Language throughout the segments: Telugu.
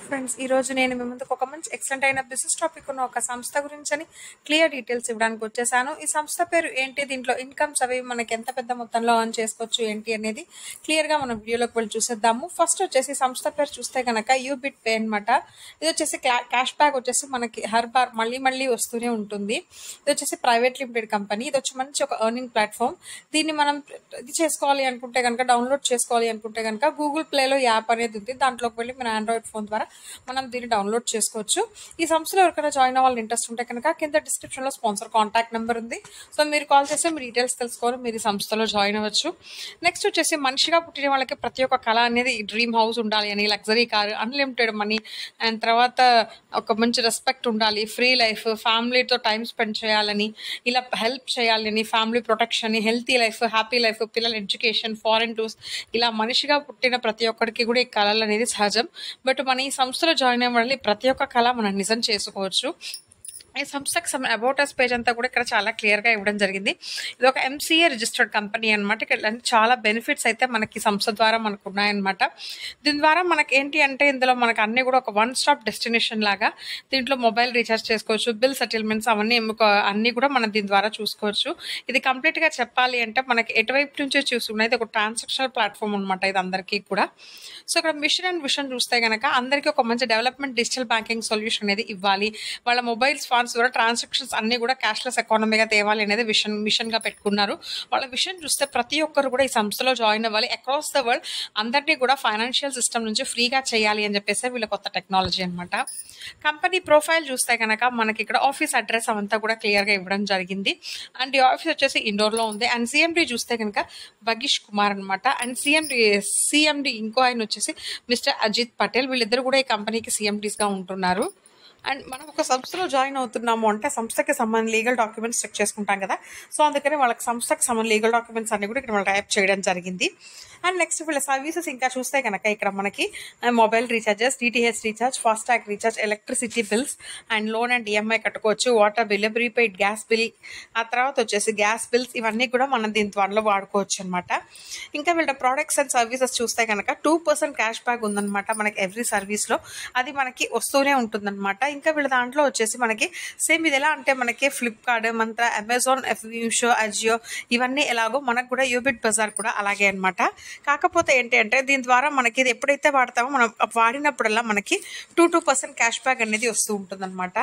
ఫ్రెండ్స్, ఈ రోజు నేను మీ ముందుకు ఒక మంచి ఎక్సలెంట్ అయిన బిజినెస్ టాపిక్ ఉన్న ఒక సంస్థ గురించి క్లియర్ డీటెయిల్స్ ఇవ్వడానికి వచ్చేసాను. ఈ సంస్థ పేరు ఏంటి, దీంట్లో ఇన్కమ్స్ అవి మనకి ఎంత పెద్ద మొత్తంలో అర్న్ చేసుకోవచ్చు ఏంటి అనేది క్లియర్ గా మనం వీడియోలోకి వెళ్ళి చూసేద్దాము. ఫస్ట్ వచ్చేసి సంస్థ పేరు చూస్తే కనుక యూబిట్ పే అనమాట. ఇది వచ్చేసి క్యాష్ బ్యాక్ వచ్చేసి మనకి హర్ బార్ మళ్ళీ వస్తూనే ఉంటుంది. ఇది వచ్చేసి ప్రైవేట్ లిమిటెడ్ కంపెనీ. ఇది వచ్చి మంచి ఒక ఎర్నింగ్ ప్లాట్ఫామ్. దీన్ని మనం ఇది చేసుకోవాలి అనుకుంటే కనుక, డౌన్లోడ్ చేసుకోవాలి అనుకుంటే కనుక గూగుల్ ప్లేలో యాప్ అనేది ఉంది. దాంట్లోకి వెళ్ళి మన ఆండ్రాయిడ్ ఫోన్ ద్వారా మనం దీన్ని డౌన్లోడ్ చేసుకోవచ్చు. ఈ సంస్థలో ఎవరికైనా జాయిన్ అవ్వాలని ఇంట్రెస్ట్ ఉంటే కనుక కింద డిస్క్రిప్షన్ లో స్పాన్సర్ కాంటాక్ట్ నెంబర్ ఉంది. సో మీరు కాల్ చేస్తే మీ డీటెయిల్స్ తెలుసుకోవాలి, మీరు ఈ సంస్థలో జాయిన్ అవ్వచ్చు. నెక్స్ట్ వచ్చేసి మనిషిగా పుట్టిన వాళ్ళకి ప్రతి ఒక్క కళ అనేది డ్రీమ్ హౌస్ ఉండాలి అని, luxury car, unlimited money, and తర్వాత ఒక మంచి రెస్పెక్ట్ ఉండాలి, ఫ్రీ లైఫ్, ఫ్యామిలీతో టైం స్పెండ్ చేయాలని, ఇలా హెల్ప్ చేయాలని, family protection, healthy life, happy life, పిల్లల ఎడ్యుకేషన్, ఫారెన్ టూర్స్, ఇలా మనిషిగా పుట్టిన ప్రతి ఒక్కరికి కూడా ఈ కళలు అనేది సహజం. బట్ మన ఈ సంస్థలో జాయిన్ అవ్వాలి ప్రతి ఒక్క కళ మనం నిజం చేసుకోవచ్చు. ఈ సంస్థకి అబౌట్ అస్ పేజ్ అంతా కూడా ఇక్కడ చాలా క్లియర్ గా ఇవ్వడం జరిగింది. ఇది ఒక ఎంసీఏ రిజిస్టర్డ్ కంపెనీ అనమాట. ఇక్కడ చాలా బెనిఫిట్స్ అయితే మనకి సంస్థ ద్వారా మనకు ఉన్నాయన్నమాట. దీని ద్వారా మనకి ఏంటి అంటే, ఇందులో మనకు అన్ని కూడా ఒక వన్ స్టాప్ డెస్టినేషన్ లాగా. దీంట్లో మొబైల్ రీఛార్జ్ చేసుకోవచ్చు, బిల్ సెటిల్మెంట్స్ అవన్నీ అన్ని కూడా మనం దీని ద్వారా చూసుకోవచ్చు. ఇది కంప్లీట్ గా చెప్పాలి అంటే మనకి ఎటువైపు నుంచే చూసుకున్నది ఒక ట్రాన్సాక్షనల్ ప్లాట్ఫామ్ అనమాట ఇది అందరికీ కూడా. సో ఇక్కడ మిషన్ అండ్ విషన్ చూస్తే కనుక అందరికీ ఒక మంచి డెవలప్మెంట్ డిజిటల్ బ్యాంకింగ్ సొల్యూషన్ అనేది ఇవ్వాలి. వాళ్ళ మొబైల్స్ ఫోన్స్ ద్వారా ట్రాన్సాక్షన్స్ అన్ని కూడా క్యాష్లెస్ ఎకానమీగా తేవాలి అనేది మిషన్ గా పెట్టుకున్నారు. వాళ్ళ విషన్ చూస్తే ప్రతి ఒక్కరు కూడా ఈ సంస్థలో జాయిన్ అవ్వాలి. అక్రాస్ ద వరల్డ్ అందరినీ కూడా ఫైనాన్షియల్ సిస్టమ్ నుంచి ఫ్రీగా చేయాలి అని చెప్పేసి వీళ్ళ కొత్త టెక్నాలజీ అనమాట. కంపెనీ ప్రొఫైల్ చూస్తే కనుక మనకి ఇక్కడ ఆఫీస్ అడ్రస్ అవంతా కూడా క్లియర్ గా ఇవ్వడం జరిగింది. అండ్ ఈ ఆఫీస్ వచ్చేసి ఇండోర్ లో ఉంది. అండ్ సిఎండి చూస్తే కనుక బగీష్ కుమార్ అనమాట. అండ్ సిఎండి ఇంకో ఆయన వచ్చేసి మిస్టర్ అజిత్ పటేల్. వీళ్ళిద్దరు కూడా ఈ కంపెనీకి సిఎండీస్ గా ఉంటున్నారు. అండ్ మనం ఒక సంస్థలో జాయిన్ అవుతున్నాము అంటే సంస్థకి సంబంధించిన లీగల్ డాక్యుమెంట్స్ చెక్ చేసుకుంటాం కదా. సో అందుకని వాళ్ళకి సంస్థకి సంబంధించిన లీగల్ డాక్యుమెంట్స్ అన్ని కూడా ఇక్కడ వాళ్ళు టైప్ చేయడం జరిగింది. అండ్ నెక్స్ట్ వీళ్ళ సర్వీసెస్ ఇంకా చూస్తే కనుక ఇక్కడ మనకి mobile recharges, DTH recharge, FASTag recharge, electricity bills and loan and EMI కట్టుకోవచ్చు, water bill, prepaid gas bill, ఆ తర్వాత వచ్చేసి గ్యాస్ బిల్స్, ఇవన్నీ కూడా మనం దీని ద్వారా వాడుకోవచ్చు అనమాట. ఇంకా వీళ్ళ ప్రోడక్ట్స్ అండ్ సర్వీసెస్ చూస్తే కనుక 2% క్యాష్ బ్యాక్ ఉందన్నమాట మనకి ఎవ్రీ సర్వీస్ లో. అది మనకి వస్తూనే ఉంటుందన్నమాట. ఇంకా వీళ్ళ దాంట్లో వచ్చేసి మనకి సేమ్ ఇది ఎలా అంటే మనకి ఫ్లిప్కార్ట్, మంత్ర, అమెజాన్, మీషో, అజియో ఇవన్నీ ఎలాగో మనకు కూడా యూబిట్ బజార్ కూడా అలాగే అనమాట. కాకపోతే ఏంటి అంటే దీని ద్వారా మనకి ఇది ఎప్పుడైతే వాడతామో మనం వాడినప్పుడల్లా మనకి 2% క్యాష్ బ్యాక్ అనేది వస్తూ ఉంటుంది అనమాట.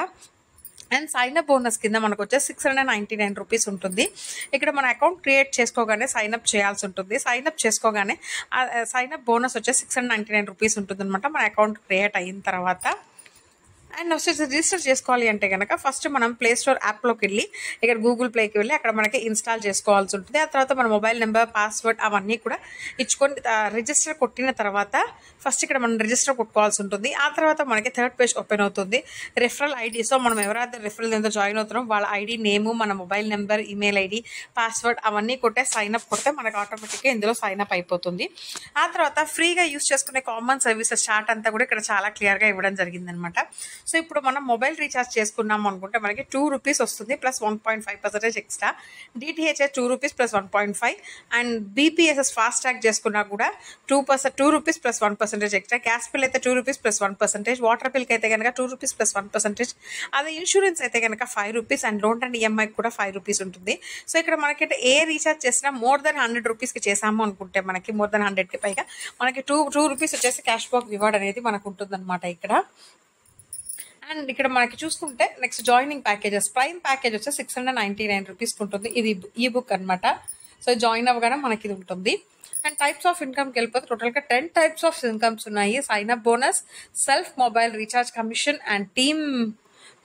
అండ్ సైన్ అప్ బోనస్ కింద మనకు వచ్చేసి 699 రూపీస్ ఉంటుంది. ఇక్కడ మన అకౌంట్ క్రియేట్ చేసుకోగానే సైన్ అప్ చేయాల్సి ఉంటుంది. సైన్ అప్ చేసుకోగానే సైన్ అప్ బోనస్ వచ్చేసి 699 రూపీస్ ఉంటుంది అనమాట మన అకౌంట్ క్రియేట్ అయిన తర్వాత. అండ్ వచ్చేసి రిజిస్టర్ చేసుకోవాలి అంటే కనుక ఫస్ట్ మనం ప్లే స్టోర్ యాప్లోకి వెళ్ళి ఇక్కడ గూగుల్ ప్లేకి వెళ్ళి అక్కడ మనకి ఇన్స్టాల్ చేసుకోవాల్సి ఉంటుంది. ఆ తర్వాత మన మొబైల్ నెంబర్, పాస్వర్డ్ అవన్నీ కూడా ఇచ్చుకొని రిజిస్టర్ కొట్టిన తర్వాత ఫస్ట్ ఇక్కడ మనం రిజిస్టర్ కొట్టుకోవాల్సి ఉంటుంది. ఆ తర్వాత మనకి థర్డ్ పేజ్ ఓపెన్ అవుతుంది. Referral ID. సో మనం ఎవరైతే రెఫరల్ ఎంతో జాయిన్ అవుతున్నాం వాళ్ళ ఐడి, నేము, మన mobile number, email ID, password అవన్నీ కొట్టే సైన్ అప్ కొడితే మనకు ఆటోమేటిక్గా ఇందులో సైన్ అప్ అయిపోతుంది. ఆ తర్వాత ఫ్రీగా యూస్ చేసుకునే కామన్ సర్వీసెస్ చార్ట్ అంతా కూడా ఇక్కడ చాలా క్లియర్గా ఇవ్వడం జరిగిందనమాట. సో ఇప్పుడు మనం మొబైల్ రీఛార్జ్ చేసుకున్నాము అనుకుంటే మనకి 2 రూపీస్ వస్తుంది plus 1.5% extra. DTHs 2 rupees plus 1.5. And BPSS FASTag చేసుకున్నా కూడా 2 rupees plus 1% extra. Gas bill అయితే 2 రూపీస్ ప్లస్ 1%. వాటర్ బిల్కి అయితే కనుక 2 రూపీస్ ప్లస్ 1%. అదే ఇన్సూరెన్స్ అయితే కనుక 5 rupees. And loan and EMI కూడా 5 రూపీస్ ఉంటుంది. సో ఇక్కడ మనకి ఏ రీఛార్జ్ చేసినా మోర్ దెన్ 100 రూపీస్కి చేసాము అనుకుంటే మనకి మోర్ దెన్ 100కి పైగా మనకి 2 రూపీస్ వచ్చేసి క్యాష్ బ్యాక్ రివార్డ్ అనేది మనకు ఉంటుంది అనమాట ఇక్కడ. అండ్ ఇక్కడ మనకి చూసుకుంటే next joining packages. Prime package వచ్చి 699 రూపీస్ ఉంటుంది. ఇది ఈ బుక్ అనమాట. సో జాయిన్ అవ్వగానే మనకి ఇది ఉంటుంది. అండ్ టైప్స్ ఆఫ్ ఇన్కమ్కి వెళ్ళిపోతే టోటల్గా 10 టైప్స్ ఆఫ్ ఇన్కమ్స్ ఉన్నాయి. Sign up bonus, self mobile recharge commission, and team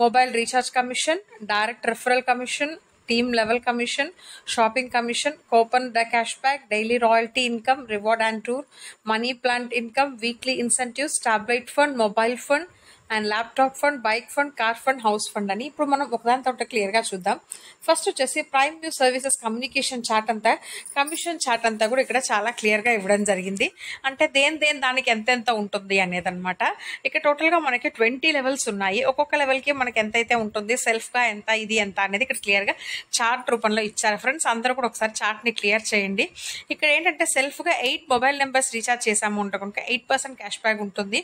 mobile recharge commission, direct referral commission, team level commission, shopping commission, coupon the cash back, daily royalty income, reward and tour, money plant income, weekly incentives, tablet fund, mobile fund, and laptop fund, bike fund, car fund, house fund అని. ఇప్పుడు మనం ఒకదాని తర్వాత క్లియర్గా చూద్దాం. ఫస్ట్ వచ్చేసి prime view services communication chart అంతా, కమిషన్ చార్ట్ అంతా కూడా ఇక్కడ చాలా క్లియర్గా ఇవ్వడం జరిగింది. అంటే దేని దానికి ఎంత ఉంటుంది అనేది అనమాట. ఇక్కడ టోటల్గా మనకి 20 లెవెల్స్ ఉన్నాయి. ఒక్కొక్క లెవెల్కి మనకి ఎంతైతే ఉంటుంది, సెల్ఫ్గా ఎంత, ఇది ఎంత అనేది ఇక్కడ క్లియర్గా చార్ట్ రూపంలో ఇచ్చారు ఫ్రెండ్స్. అందరూ కూడా ఒకసారి చార్ట్ని క్లియర్ చేయండి. ఇక్కడ ఏంటంటే సెల్ఫ్గా 8 మొబైల్ నెంబర్స్ రీఛార్జ్ చేసాము అంటే కనుక 8% క్యాష్ బ్యాక్ ఉంటుంది.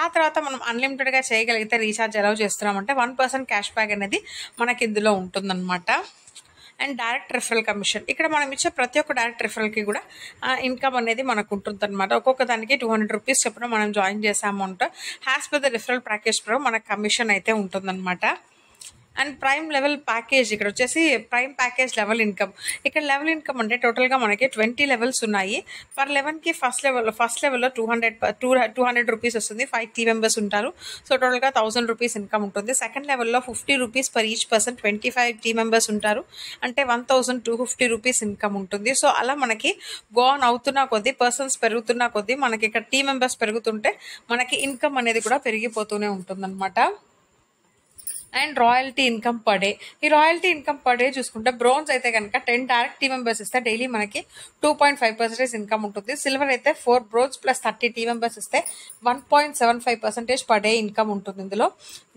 ఆ తర్వాత మనం అన్లిమిటెడ్గా చేయగలిగితే రీఛార్జ్ ఎలా చేస్తున్నామంటే 1% క్యాష్ బ్యాక్ అనేది మనకి ఇందులో ఉంటుందన్నమాట. అండ్ డైరెక్ట్ రిఫరల్ కమిషన్, ఇక్కడ మనం ఇచ్చే ప్రతి ఒక్క డైరెక్ట్ రిఫరల్కి కూడా ఇన్కమ్ అనేది మనకు ఉంటుంది అనమాట. ఒక్కొక్క దానికి 200 రూపీస్ చొప్పున మనం జాయిన్ చేసాము అంటే has per the referral package pro మనకు కమిషన్ అయితే ఉంటుందన్నమాట. అండ్ ప్రైమ్ లెవెల్ ప్యాకేజ్, ఇక్కడ వచ్చేసి ప్రైమ్ ప్యాకేజ్ లెవెల్ ఇన్కమ్. ఇక్కడ లెవెల్ ఇన్కమ్ అంటే టోటల్గా మనకి 20 లెవెల్స్ ఉన్నాయి. పర్ లెవెల్కి ఫస్ట్ లెవెల్లో 200 రూపీస్ వస్తుంది. 5 టీమ్ మెంబర్స్ ఉంటారు. సో టోటల్గా 1000 రూపీస్ ఇన్కమ్ ఉంటుంది. సెకండ్ లెవెల్లో 50 rupees per each person, 25 team members ఉంటారు. అంటే 1250 రూపీస్ ఇన్కమ్ ఉంటుంది. సో అలా మనకి గో ఆన్ అవుతున్న కొద్దీ, పర్సన్స్ పెరుగుతున్న కొద్దీ మనకి ఇక్కడ టీమ్ మెంబర్స్ పెరుగుతుంటే మనకి ఇన్కమ్ అనేది కూడా పెరిగిపోతూనే ఉంటుందన్నమాట. And royalty income per day, ఈ రాయల్టీ ఇన్కమ్ పర్ డే చూసుకుంటే బ్రోన్స్ అయితే కనుక 10 డైరెక్ట్ టీమ్ మెంబర్స్ ఇస్తే డైలీ మనకి 2.5% ఇన్కమ్ ఉంటుంది. సిల్వర్ అయితే 4 బ్రోన్స్ ప్లస్ 30 టీమ్ మెంబర్స్ ఇస్తే 1.75% పర్ డే ఇన్కమ్ ఉంటుంది ఇందులో.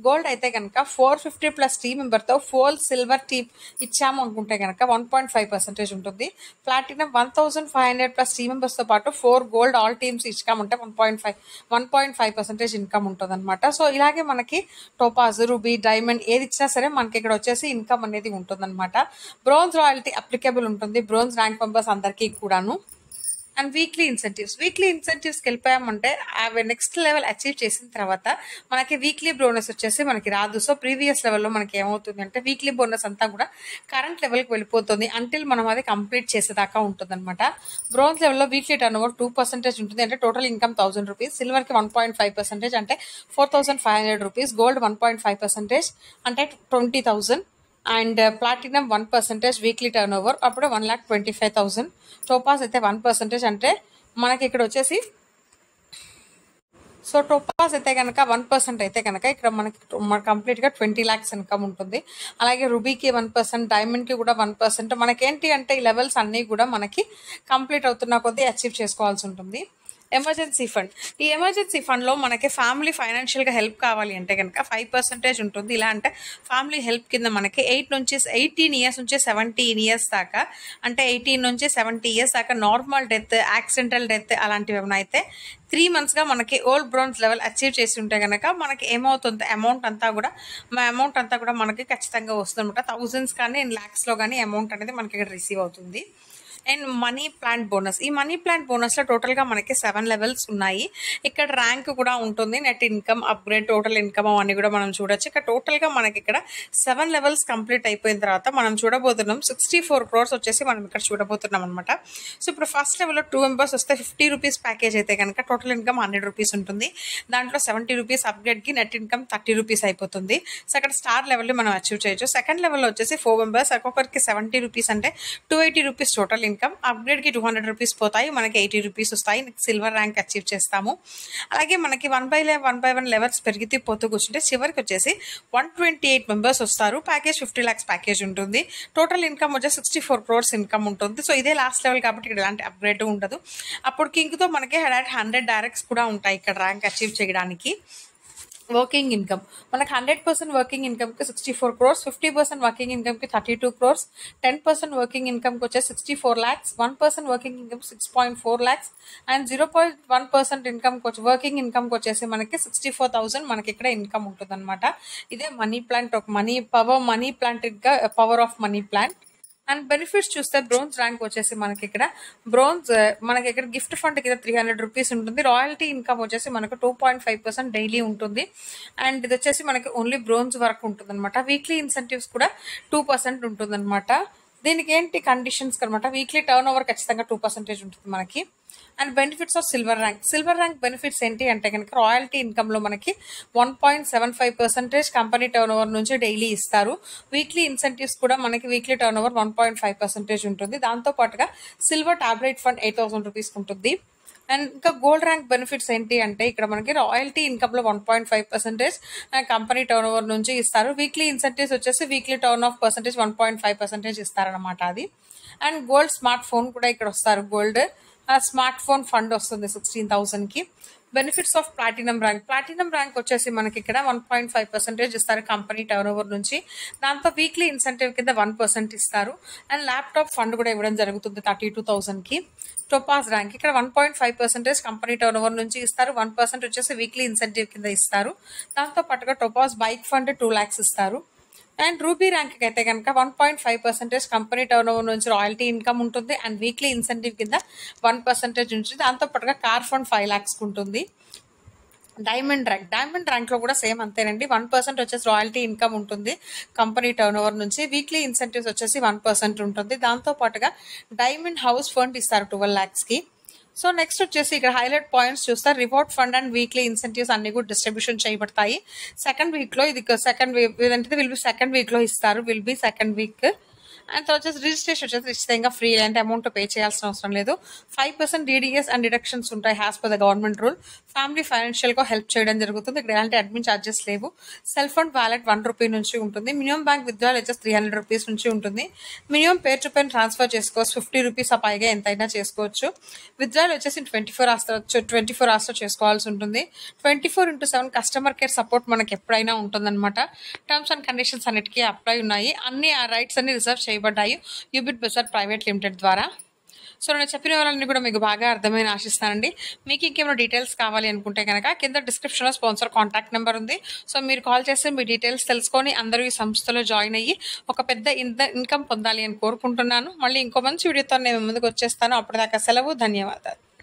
గోల్డ్ అయితే కనుక 450 ప్లస్ టీమ్ మెంబర్తో 4 సిల్వర్ టీమ్ ఇచ్చాము అనుకుంటే కనుక 1.5% ఉంటుంది. ప్లాటినం 1500 ప్లస్ టీమ్ మెంబర్స్తో పాటు 4 గోల్డ్ ఆల్ టీమ్స్ ఇచ్చామంటే 1.5% ఇన్కమ్ ఉంటుంది అనమాట. సో ఇలాగే మనకి టోపాజ్, రూబీ, డైమండ్ ఏది ఇచ్చినా సరే మనకి ఇక్కడ వచ్చేసి ఇన్కమ్ అనేది ఉంటుంది అనమాట. బ్రోన్స్ రాయల్టీ అప్లికేబుల్ ఉంటుంది బ్రోన్స్ ర్యాంక్ మెంబర్స్ అందరికీ కూడాను. అండ్ వీక్లీ ఇన్సెంటివ్స్కి వెళ్ళిపోయామంటే అవి నెక్స్ట్ లెవెల్ అచీవ్ చేసిన తర్వాత మనకి వీక్లీ బోనస్ వచ్చేసి మనకి రాదు. సో ప్రీవియస్ లెవెల్లో మనకి ఏమవుతుంది అంటే వీక్లీ బోనస్ అంతా కూడా కరెంట్ లెవెల్కి వెళ్ళిపోతుంది అంటిల్ మనం అది కంప్లీట్ చేసేదాకా ఉంటుంది అనమాట. బ్రోన్స్ లెవెల్లో వీక్లీ టర్న్ ఓవర్ 2% ఉంటుంది. అంటే టోటల్ ఇన్కమ్ 1000 రూపీస్. సిల్వర్కి 1.5% అంటే 4500 రూపీస్. గోల్డ్ 1.5% అంటే 20,000. And platinum 1% weekly turn over అప్పుడు 1,25,000. టోపాస్ అయితే 1% అంటే మనకి ఇక్కడ వచ్చేసి, సో టోపాస్ అయితే కనుక 1% అయితే కనుక ఇక్కడ మనకి కంప్లీట్గా 20 lakhs ఇన్కమ్ ఉంటుంది. అలాగే రూబీకి 1%, డైమండ్కి కూడా 1%. మనకేంటి అంటే ఈ లెవెల్స్ అన్నీ కూడా మనకి కంప్లీట్ అవుతున్న కొద్దీ అచీవ్ చేసుకోవాల్సి ఉంటుంది. ఎమర్జెన్సీ ఫండ్, ఈ ఎమర్జెన్సీ ఫండ్లో మనకి ఫ్యామిలీ ఫైనాన్షియల్గా హెల్ప్ కావాలి అంటే కనుక 5% ఉంటుంది. ఇలా అంటే ఫ్యామిలీ హెల్ప్ కింద మనకి 18 ఇయర్స్ నుంచి 17 ఇయర్స్ దాకా, అంటే 18 నుంచి 70 ఇయర్స్ దాకా నార్మల్ డెత్, యాక్సిడెంటల్ డెత్ అలాంటివి ఏమైనా అయితే 3 monthsగా మనకి ఓల్డ్ బ్రోన్స్ లెవెల్ అచీవ్ చేసి ఉంటే కనుక మనకి ఏమవుతుంది, అమౌంట్ అంతా కూడా మనకి ఖచ్చితంగా వస్తుంది అనమాట. థౌజండ్స్ కానీ లాక్స్లో కానీ అమౌంట్ అనేది మనకి ఇక్కడ రిసీవ్ అవుతుంది. అండ్ మనీ ప్లాంట్ బోనస్, ఈ మనీ ప్లాంట్ బోనస్లో టోటల్గా మనకి 7 లెవెల్స్ ఉన్నాయి. ఇక్కడ ర్యాంక్ కూడా ఉంటుంది, net income, upgrade, total income అవన్నీ కూడా మనం చూడొచ్చు. ఇక్కడ టోటల్గా మనకి ఇక్కడ 7 లెవెల్స్ కంప్లీట్ అయిపోయిన తర్వాత మనం చూడబోతున్నాం 64 crores వచ్చేసి మనం ఇక్కడ చూడబోతున్నాం అనమాట. సో ఇప్పుడు ఫస్ట్ లెవెల్లో 2 మెంబర్స్ వస్తే 50 రూపీస్ ప్యాకేజ్ అయితే కనుక టోటల్ ఇన్కమ్ 100 రూపీస్ ఉంటుంది. దాంట్లో 70 రూపీస్ అప్గ్రేడ్కి నెట్ ఇన్కమ్ 30 రూపీస్ అయిపోతుంది. సో అక్కడ స్టార్ లెవెల్ని మనం అచీవ్ చేయొచ్చు. సెకండ్ లెవెల్లో వచ్చేసి 4 మెంబర్స్, ఒక్కొక్కరికి 70 రూపీస్ అంటే 280 రూపీస్ టోటల్ ఇన్కమ్. అప్గ్రేడ్కి 200 రూపీస్ పోతాయి, మనకి 80 రూపీస్ వస్తాయి. సిల్వర్ ర్యాంక్ అచీవ్ చేస్తాము. అలాగే మనకి 1/1 లెవెల్స్ పెరిగితే పోతూ కూర్చుంటే చివరికి వచ్చేసి 128 మెంబర్స్ వస్తారు. ప్యాకేజ్ 50 lakhs ప్యాకేజ్ ఉంటుంది. టోటల్ ఇన్కమ్ వచ్చేసి 64 crores ఇన్కమ్ ఉంటుంది. సో ఇదే లాస్ట్ లెవెల్ కాబట్టి ఇక్కడ ఎలాంటి అప్గ్రేడ్ ఉండదు. అప్పుడు కింగ్తో మనకి 100 డైరెక్ట్స్ కూడా ఉంటాయి ఇక్కడ ర్యాంక్ అచీవ్ చేయడానికి. వర్కింగ్ ఇన్కమ్ మనకు 100% వర్కింగ్ ఇన్కమ్కి 64 crores, 50% వర్కింగ్ ఇన్కమ్కి 32 crores, 10% వర్కింగ్ ఇన్కమ్కి వచ్చేసి 64 lakhs, 1% working income 6.4 lakhs and 0.1% income working ఇన్కమ్కి వచ్చేసి మనకి 64,000 మనకి ఇక్కడ ఇన్కమ్ ఉంటుంది అనమాట. ఇదే మనీ ప్లాంట్, మనీ ప్లాంట్ ఇంకా power of money plant. And benefits చూస్తే బ్రోన్స్ ర్యాంక్ వచ్చేసి మనకి ఇక్కడ మనకి ఇక్కడ గిఫ్ట్ ఫండ్ కింద 300 రూపీస్ ఉంటుంది. రాయల్టీ ఇన్కమ్ వచ్చేసి మనకు 2.5% డైలీ ఉంటుంది. అండ్ ఇది వచ్చేసి మనకి ఓన్లీ బ్రోన్స్ వరకు ఉంటుంది అనమాట. వీక్లీ ఇన్సెంటివ్స్ కూడా 2% ఉంటుంది అనమాట. దీనికి ఏంటి కండిషన్స్ అనమాట, వీక్లీ టర్న్ ఓవర్ ఖచ్చితంగా 2% ఉంటుంది మనకి. And benefits of silver rank benefits ఏంటి అంటే కనుక రాయల్టీ ఇన్కమ్లో మనకి 1.75% కంపెనీ టర్న్ ఓవర్ నుంచి డైలీ ఇస్తారు. వీక్లీ ఇన్సెంటివ్స్ కూడా మనకి వీక్లీ టర్న్ ఓవర్ 1.5% ఉంటుంది. దాంతోపాటుగా సిల్వర్ టాబ్లెట్ ఫండ్ 8,000 రూపీస్ ఉంటుంది. అండ్ ఇంకా గోల్డ్ ర్యాంక్ బెనిఫిట్స్ ఏంటి అంటే ఇక్కడ మనకి రాయల్టీ ఇన్కమ్లో 1.5% కంపెనీ టర్న్ ఓవర్ నుంచి ఇస్తారు. వీక్లీ ఇన్సెంటివ్స్ వచ్చేసి వీక్లీ టర్న్ ఆఫ్ పర్సెంటేజ్ 1.5% ఇస్తారనమాట అది. అండ్ గోల్డ్ స్మార్ట్ ఫోన్ కూడా ఇక్కడ వస్తారు. గోల్డ్ స్మార్ట్ ఫోన్ ఫండ్ వస్తుంది 16,000కి. బెనిఫిట్స్ ఆఫ్ ప్లాటినం ర్యాంక్ వచ్చేసి మనకి ఇక్కడ 1.5% ఇస్తారు కంపెనీ టర్న్ ఓవర్ నుంచి. దాంతో వీక్లీ ఇన్సెంటివ్ కింద 1% ఇస్తారు. అండ్ ల్యాప్టాప్ ఫండ్ కూడా ఇవ్వడం జరుగుతుంది 32,000కి. టోపాజ్ ర్యాంక్ ఇక్కడ 1.5% కంపెనీ టర్న్ ఓవర్ నుంచి ఇస్తారు. 1% వచ్చేసి వీక్లీ ఇన్సెంటివ్ కింద ఇస్తారు. దాంతో పాటుగా టోపాజ్ బైక్ ఫండ్ 2 lakhs ఇస్తారు. అండ్ రూబీ ర్యాంక్ అయితే కనుక 1.5% కంపెనీ టర్న్ ఓవర్ నుంచి రాయల్టీ ఇన్కమ్ ఉంటుంది. అండ్ వీక్లీ ఇన్సెంటివ్ కింద 1% ఉంటుంది. దాంతో పాటుగా కార్ ఫండ్ 5 lakhs ఉంటుంది. డైమండ్ ర్యాంక్లో కూడా సేమ్ అంతేనండి. 1% వచ్చేసి రాయల్టీ ఇన్కమ్ ఉంటుంది కంపెనీ టర్న్ ఓవర్ నుంచి. వీక్లీ ఇన్సెంటివ్స్ వచ్చేసి 1% ఉంటుంది. దాంతో పాటుగా డైమండ్ హౌస్ ఫండ్ ఇస్తారు 12 lakhsకి. సో నెక్స్ట్ వచ్చేసి ఇక్కడ హైలైట్ పాయింట్స్ చూస్తారు. Reward fund and weekly incentives అన్ని కూడా డిస్ట్రిబ్యూషన్ చేయబడతాయి. సెకండ్ వీక్లో సెకండ్ వీక్లో ఇస్తారు. Will be second week. And వచ్చేసి రిజిస్ట్రేషన్ వచ్చేసి నిశ్చితంగా ఫ్రీ, అంటే అమౌంట్ పే చేయాల్సిన అవసరం లేదు. 5% DDS అండ్ డిడక్షన్స్ ఉంటాయి as per the government rule. Family ఫైనాన్షియల్గా హెల్ప్ చేయడం జరుగుతుంది. ఇక్కడ ఎలాంటి అడ్మిన్ ఛార్జెస్ లేవు. సెల్ఫ్ ఫండ్ వ్యాలెట్ 1 రూపీ నుంచి ఉంటుంది. మినిమం బ్యాంక్ విత్డ్రాల్ వచ్చేసి 300 రూపీస్ నుంచి ఉంటుంది. Minimum pair to pair transfer చేసుకోవచ్చు. 50 రూపీస్ పైగా ఎంతైనా చేసుకోవచ్చు. విత్డ్రాల్ వచ్చేసి 24 hours చేసుకోవాల్సి ఉంటుంది. 24/7 కస్టమర్ కేర్ సపోర్ట్ మనకి ఎప్పుడైనా ఉంటుందన్నమాట. టర్మ్స్ అండ్ కండిషన్స్ అన్నిటికీ అప్లై ఉన్నాయి. అన్ని రైట్స్ అన్ని రిజర్వ్ చేయబడ్డాయి యూబిట్ బజార్ ప్రైవేట్ లిమిటెడ్ ద్వారా. సో నేను చెప్పిన వివరాలన్నీ కూడా మీకు బాగా అర్థమైన ఆశిస్తానండి. మీకు ఇంకేమైనా డీటెయిల్స్ కావాలి అనుకుంటే కనుక కింద డిస్క్రిప్షన్లో స్పాన్సర్ కాంటాక్ట్ నెంబర్ ఉంది. సో మీరు కాల్ చేసి మీ డీటెయిల్స్ తెలుసుకొని అందరూ ఈ సంస్థలో జాయిన్ అయ్యి ఒక పెద్ద ఇన్కమ్ పొందాలి అని కోరుకుంటున్నాను. మళ్ళీ ఇంకో మంచి వీడియోతో నేను ముందుకు వచ్చేస్తాను. అప్పటిదాకా సెలవు. ధన్యవాదాలు.